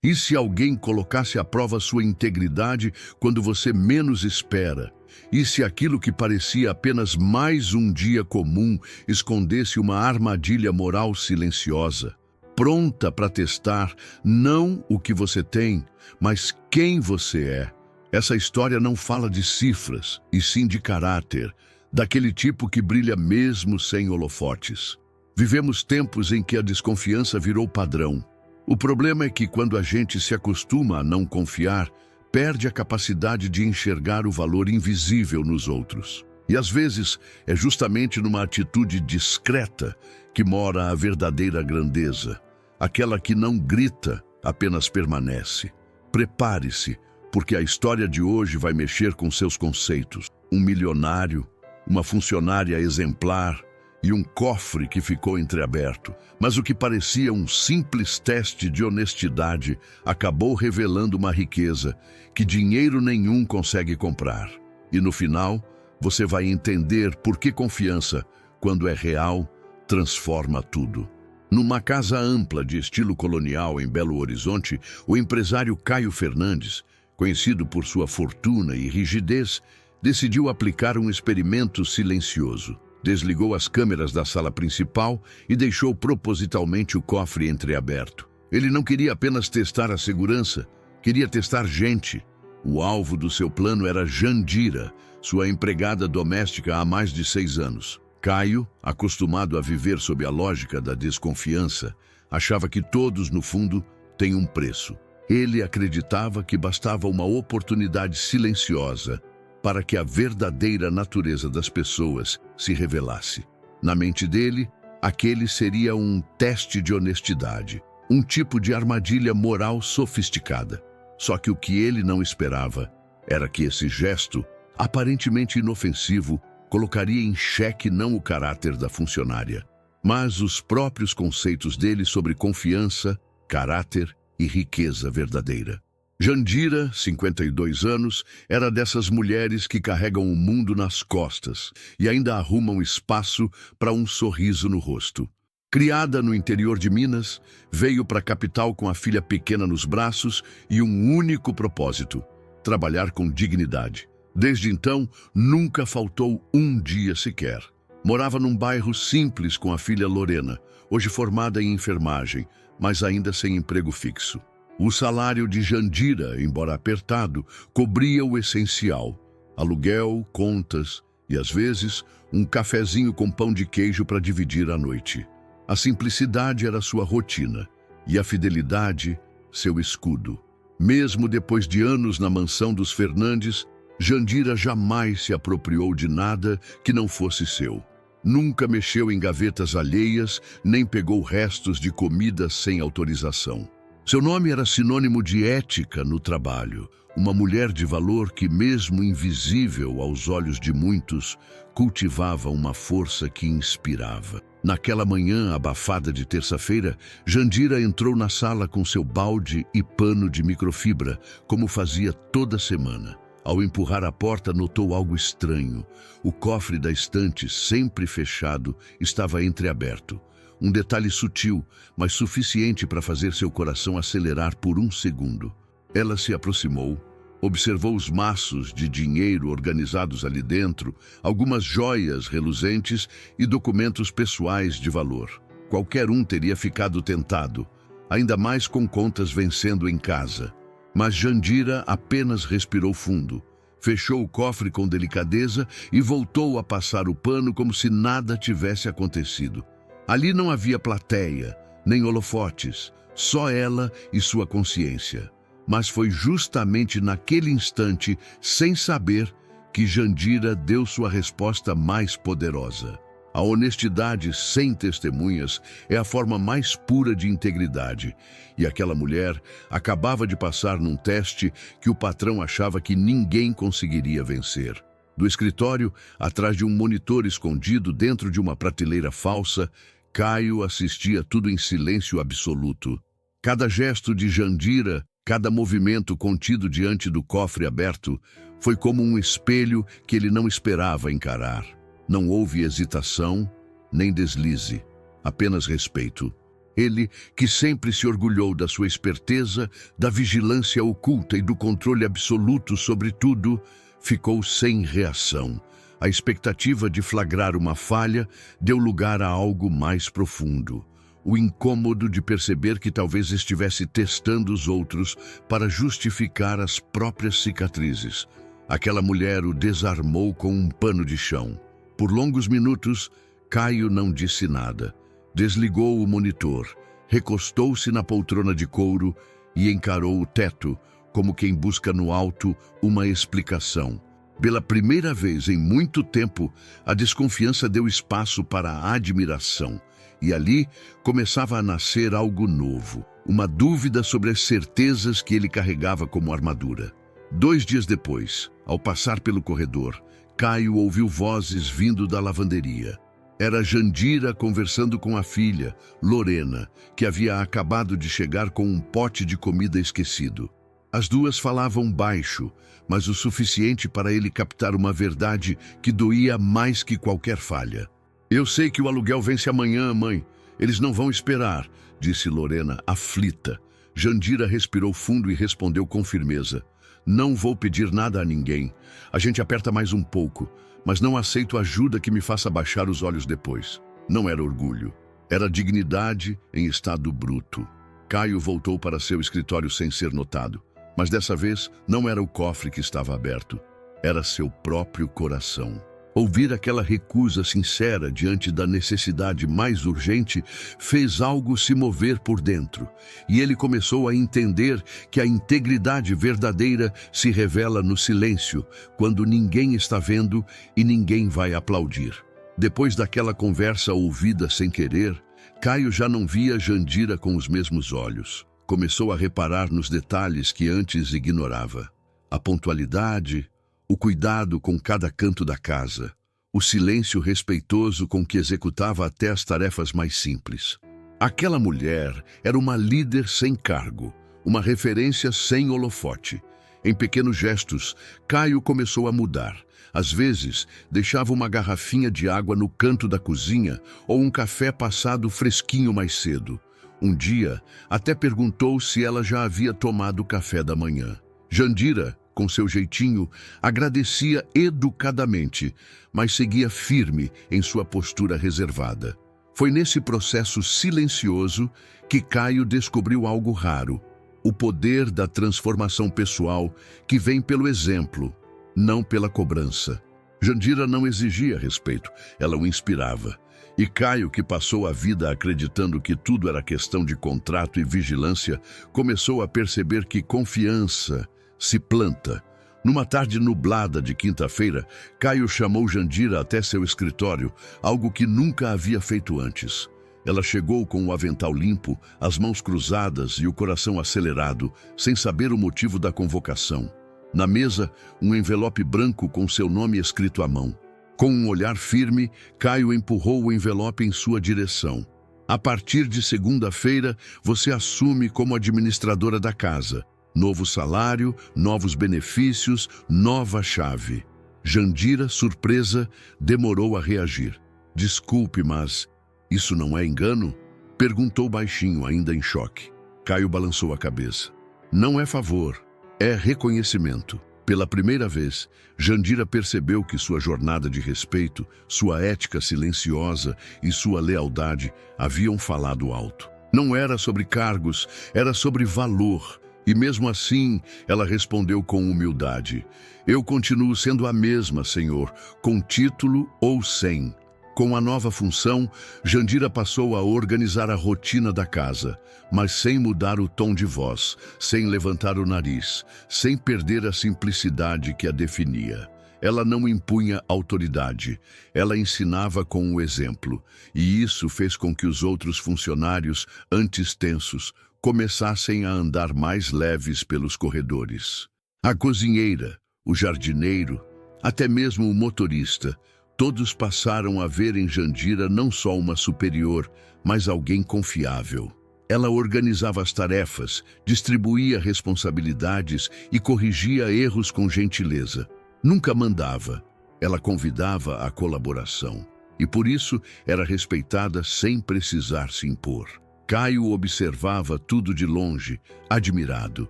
E se alguém colocasse à prova sua integridade quando você menos espera? E se aquilo que parecia apenas mais um dia comum escondesse uma armadilha moral silenciosa, pronta para testar não o que você tem, mas quem você é? Essa história não fala de cifras, e sim de caráter, daquele tipo que brilha mesmo sem holofotes. Vivemos tempos em que a desconfiança virou padrão. O problema é que quando a gente se acostuma a não confiar, perde a capacidade de enxergar o valor invisível nos outros. E às vezes é justamente numa atitude discreta que mora a verdadeira grandeza, aquela que não grita, apenas permanece. Prepare-se, porque a história de hoje vai mexer com seus conceitos. Um milionário, uma funcionária exemplar e um cofre que ficou entreaberto. Mas o que parecia um simples teste de honestidade acabou revelando uma riqueza que dinheiro nenhum consegue comprar. E no final, você vai entender por que confiança, quando é real, transforma tudo. Numa casa ampla de estilo colonial em Belo Horizonte, o empresário Caio Fernandes, conhecido por sua fortuna e rigidez, decidiu aplicar um experimento silencioso. Desligou as câmeras da sala principal e deixou propositalmente o cofre entreaberto. Ele não queria apenas testar a segurança, queria testar gente. O alvo do seu plano era Jandira, sua empregada doméstica há mais de 6 anos. Caio, acostumado a viver sob a lógica da desconfiança, achava que todos, no fundo, têm um preço. Ele acreditava que bastava uma oportunidade silenciosa para que a verdadeira natureza das pessoas se revelasse. Na mente dele, aquele seria um teste de honestidade, um tipo de armadilha moral sofisticada. Só que o que ele não esperava era que esse gesto, aparentemente inofensivo, colocaria em xeque não o caráter da funcionária, mas os próprios conceitos dele sobre confiança, caráter e riqueza verdadeira. Jandira, 52 anos, era dessas mulheres que carregam o mundo nas costas e ainda arrumam espaço para um sorriso no rosto. Criada no interior de Minas, veio para a capital com a filha pequena nos braços e um único propósito: trabalhar com dignidade. Desde então, nunca faltou um dia sequer. Morava num bairro simples com a filha Lorena, hoje formada em enfermagem, mas ainda sem emprego fixo. O salário de Jandira, embora apertado, cobria o essencial: aluguel, contas e, às vezes, um cafezinho com pão de queijo para dividir à noite. A simplicidade era sua rotina e a fidelidade, seu escudo. Mesmo depois de anos na mansão dos Fernandes, Jandira jamais se apropriou de nada que não fosse seu. Nunca mexeu em gavetas alheias, nem pegou restos de comida sem autorização. Seu nome era sinônimo de ética no trabalho, uma mulher de valor que, mesmo invisível aos olhos de muitos, cultivava uma força que inspirava. Naquela manhã abafada de terça-feira, Jandira entrou na sala com seu balde e pano de microfibra, como fazia toda semana. Ao empurrar a porta, notou algo estranho. O cofre da estante, sempre fechado, estava entreaberto. Um detalhe sutil, mas suficiente para fazer seu coração acelerar por um segundo. Ela se aproximou, observou os maços de dinheiro organizados ali dentro, algumas joias reluzentes e documentos pessoais de valor. Qualquer um teria ficado tentado, ainda mais com contas vencendo em casa. Mas Jandira apenas respirou fundo, fechou o cofre com delicadeza e voltou a passar o pano como se nada tivesse acontecido. Ali não havia plateia, nem holofotes, só ela e sua consciência. Mas foi justamente naquele instante, sem saber, que Jandira deu sua resposta mais poderosa. A honestidade sem testemunhas é a forma mais pura de integridade. E aquela mulher acabava de passar num teste que o patrão achava que ninguém conseguiria vencer. Do escritório, atrás de um monitor escondido dentro de uma prateleira falsa, Caio assistia tudo em silêncio absoluto. Cada gesto de Jandira, cada movimento contido diante do cofre aberto, foi como um espelho que ele não esperava encarar. Não houve hesitação, nem deslize, apenas respeito. Ele, que sempre se orgulhou da sua esperteza, da vigilância oculta e do controle absoluto sobre tudo, ficou sem reação. A expectativa de flagrar uma falha deu lugar a algo mais profundo. O incômodo de perceber que talvez estivesse testando os outros para justificar as próprias cicatrizes. Aquela mulher o desarmou com um pano de chão. Por longos minutos, Caio não disse nada. Desligou o monitor, recostou-se na poltrona de couro e encarou o teto, como quem busca no alto uma explicação. Pela primeira vez em muito tempo, a desconfiança deu espaço para a admiração. E ali começava a nascer algo novo, uma dúvida sobre as certezas que ele carregava como armadura. 2 dias depois, ao passar pelo corredor, Caio ouviu vozes vindo da lavanderia. Era Jandira conversando com a filha, Lorena, que havia acabado de chegar com um pote de comida esquecido. As duas falavam baixo, mas o suficiente para ele captar uma verdade que doía mais que qualquer falha. "Eu sei que o aluguel vence amanhã, mãe. Eles não vão esperar", disse Lorena, aflita. Jandira respirou fundo e respondeu com firmeza. "Não vou pedir nada a ninguém. A gente aperta mais um pouco, mas não aceito ajuda que me faça baixar os olhos depois." Não era orgulho. Era dignidade em estado bruto. Caio voltou para seu escritório sem ser notado. Mas dessa vez não era o cofre que estava aberto. Era seu próprio coração. Ouvir aquela recusa sincera diante da necessidade mais urgente fez algo se mover por dentro. E ele começou a entender que a integridade verdadeira se revela no silêncio, quando ninguém está vendo e ninguém vai aplaudir. Depois daquela conversa ouvida sem querer, Caio já não via Jandira com os mesmos olhos. Começou a reparar nos detalhes que antes ignorava. A pontualidade, o cuidado com cada canto da casa, o silêncio respeitoso com que executava até as tarefas mais simples. Aquela mulher era uma líder sem cargo, uma referência sem holofote. Em pequenos gestos, Caio começou a mudar. Às vezes, deixava uma garrafinha de água no canto da cozinha ou um café passado fresquinho mais cedo. Um dia, até perguntou se ela já havia tomado o café da manhã. Jandira, com seu jeitinho, agradecia educadamente, mas seguia firme em sua postura reservada. Foi nesse processo silencioso que Caio descobriu algo raro: o poder da transformação pessoal que vem pelo exemplo, não pela cobrança. Jandira não exigia respeito, ela o inspirava. E Caio, que passou a vida acreditando que tudo era questão de contrato e vigilância, começou a perceber que confiança se planta. Numa tarde nublada de quinta-feira, Caio chamou Jandira até seu escritório, algo que nunca havia feito antes. Ela chegou com o avental limpo, as mãos cruzadas e o coração acelerado, sem saber o motivo da convocação. Na mesa, um envelope branco com seu nome escrito à mão. Com um olhar firme, Caio empurrou o envelope em sua direção. "A partir de segunda-feira, você assume como administradora da casa. Novo salário, novos benefícios, nova chave." Jandira, surpresa, demorou a reagir. "Desculpe, mas isso não é engano?" Perguntou baixinho, ainda em choque. Caio balançou a cabeça. "Não é favor, é reconhecimento." Pela primeira vez, Jandira percebeu que sua jornada de respeito, sua ética silenciosa e sua lealdade haviam falado alto. Não era sobre cargos, era sobre valor. E mesmo assim, ela respondeu com humildade: "Eu continuo sendo a mesma, senhor, com título ou sem." Com a nova função, Jandira passou a organizar a rotina da casa, mas sem mudar o tom de voz, sem levantar o nariz, sem perder a simplicidade que a definia. Ela não impunha autoridade, ela ensinava com o exemplo, e isso fez com que os outros funcionários, antes tensos, começassem a andar mais leves pelos corredores. A cozinheira, o jardineiro, até mesmo o motorista, todos passaram a ver em Jandira não só uma superior, mas alguém confiável. Ela organizava as tarefas, distribuía responsabilidades e corrigia erros com gentileza. Nunca mandava, ela convidava à colaboração. E por isso era respeitada sem precisar se impor. Caio observava tudo de longe, admirado.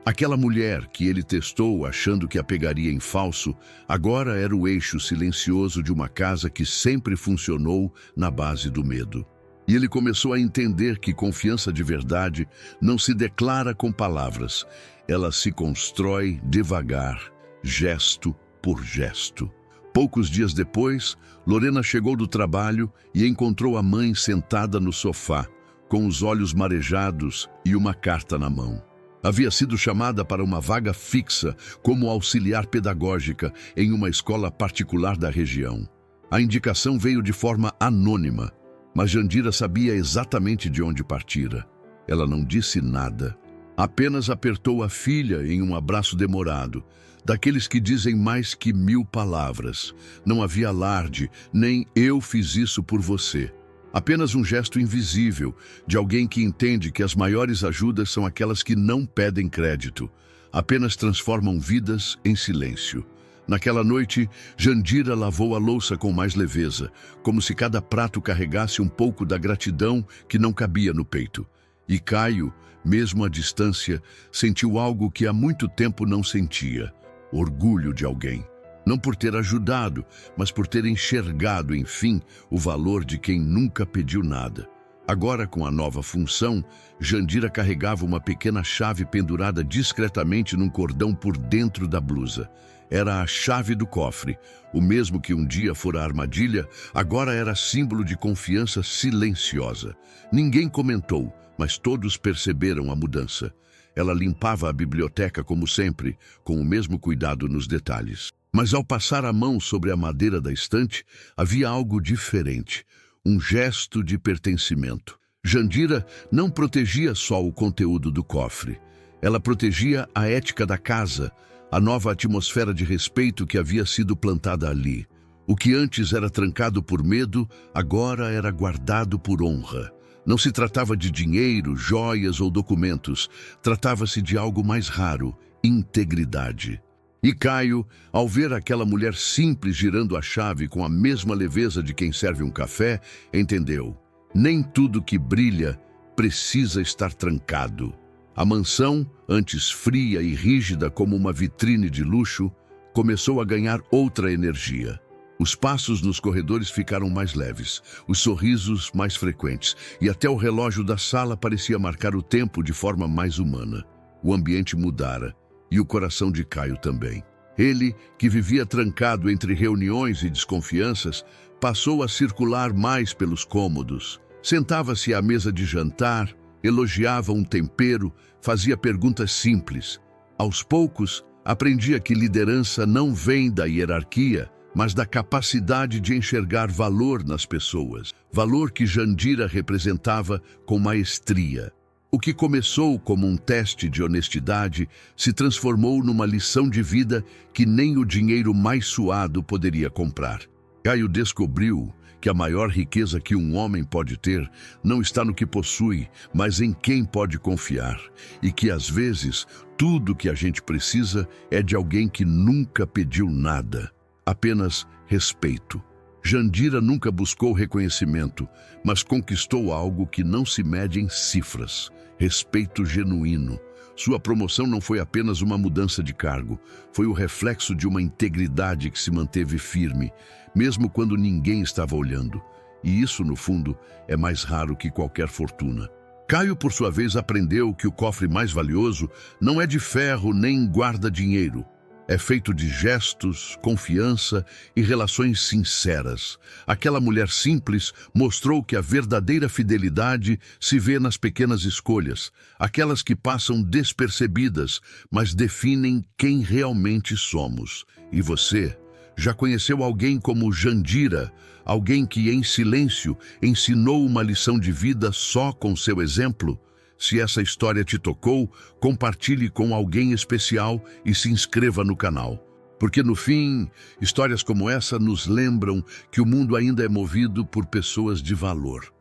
Aquela mulher que ele testou achando que a pegaria em falso, agora era o eixo silencioso de uma casa que sempre funcionou na base do medo. E ele começou a entender que confiança de verdade não se declara com palavras, ela se constrói devagar, gesto por gesto. Poucos dias depois, Lorena chegou do trabalho e encontrou a mãe sentada no sofá, com os olhos marejados e uma carta na mão. Havia sido chamada para uma vaga fixa como auxiliar pedagógica em uma escola particular da região. A indicação veio de forma anônima, mas Jandira sabia exatamente de onde partira. Ela não disse nada, apenas apertou a filha em um abraço demorado, daqueles que dizem mais que 1000 palavras. Não havia alarde, nem "eu fiz isso por você". Apenas um gesto invisível de alguém que entende que as maiores ajudas são aquelas que não pedem crédito, apenas transformam vidas em silêncio. Naquela noite, Jandira lavou a louça com mais leveza, como se cada prato carregasse um pouco da gratidão que não cabia no peito. E Caio, mesmo à distância, sentiu algo que há muito tempo não sentia: orgulho de alguém. Não por ter ajudado, mas por ter enxergado, enfim, o valor de quem nunca pediu nada. Agora, com a nova função, Jandira carregava uma pequena chave pendurada discretamente num cordão por dentro da blusa. Era a chave do cofre. O mesmo que um dia fora armadilha, agora era símbolo de confiança silenciosa. Ninguém comentou, mas todos perceberam a mudança. Ela limpava a biblioteca como sempre, com o mesmo cuidado nos detalhes. Mas ao passar a mão sobre a madeira da estante, havia algo diferente, um gesto de pertencimento. Jandira não protegia só o conteúdo do cofre. Ela protegia a ética da casa, a nova atmosfera de respeito que havia sido plantada ali. O que antes era trancado por medo, agora era guardado por honra. Não se tratava de dinheiro, joias ou documentos. Tratava-se de algo mais raro: integridade. E Caio, ao ver aquela mulher simples girando a chave com a mesma leveza de quem serve um café, entendeu: nem tudo que brilha precisa estar trancado. A mansão, antes fria e rígida como uma vitrine de luxo, começou a ganhar outra energia. Os passos nos corredores ficaram mais leves, os sorrisos mais frequentes, e até o relógio da sala parecia marcar o tempo de forma mais humana. O ambiente mudara, e o coração de Caio também. Ele, que vivia trancado entre reuniões e desconfianças, passou a circular mais pelos cômodos. Sentava-se à mesa de jantar, elogiava um tempero, fazia perguntas simples. Aos poucos, aprendia que liderança não vem da hierarquia, mas da capacidade de enxergar valor nas pessoas, valor que Jandira representava com maestria. O que começou como um teste de honestidade se transformou numa lição de vida que nem o dinheiro mais suado poderia comprar. Caio descobriu que a maior riqueza que um homem pode ter não está no que possui, mas em quem pode confiar. E que, às vezes, tudo que a gente precisa é de alguém que nunca pediu nada, apenas respeito. Jandira nunca buscou reconhecimento, mas conquistou algo que não se mede em cifras: respeito genuíno. Sua promoção não foi apenas uma mudança de cargo, foi o reflexo de uma integridade que se manteve firme, mesmo quando ninguém estava olhando. E isso, no fundo, é mais raro que qualquer fortuna. Caio, por sua vez, aprendeu que o cofre mais valioso não é de ferro nem guarda dinheiro. É feito de gestos, confiança e relações sinceras. Aquela mulher simples mostrou que a verdadeira fidelidade se vê nas pequenas escolhas, aquelas que passam despercebidas, mas definem quem realmente somos. E você já conheceu alguém como Jandira, alguém que em silêncio ensinou uma lição de vida só com seu exemplo? Se essa história te tocou, compartilhe com alguém especial e se inscreva no canal. Porque no fim, histórias como essa nos lembram que o mundo ainda é movido por pessoas de valor.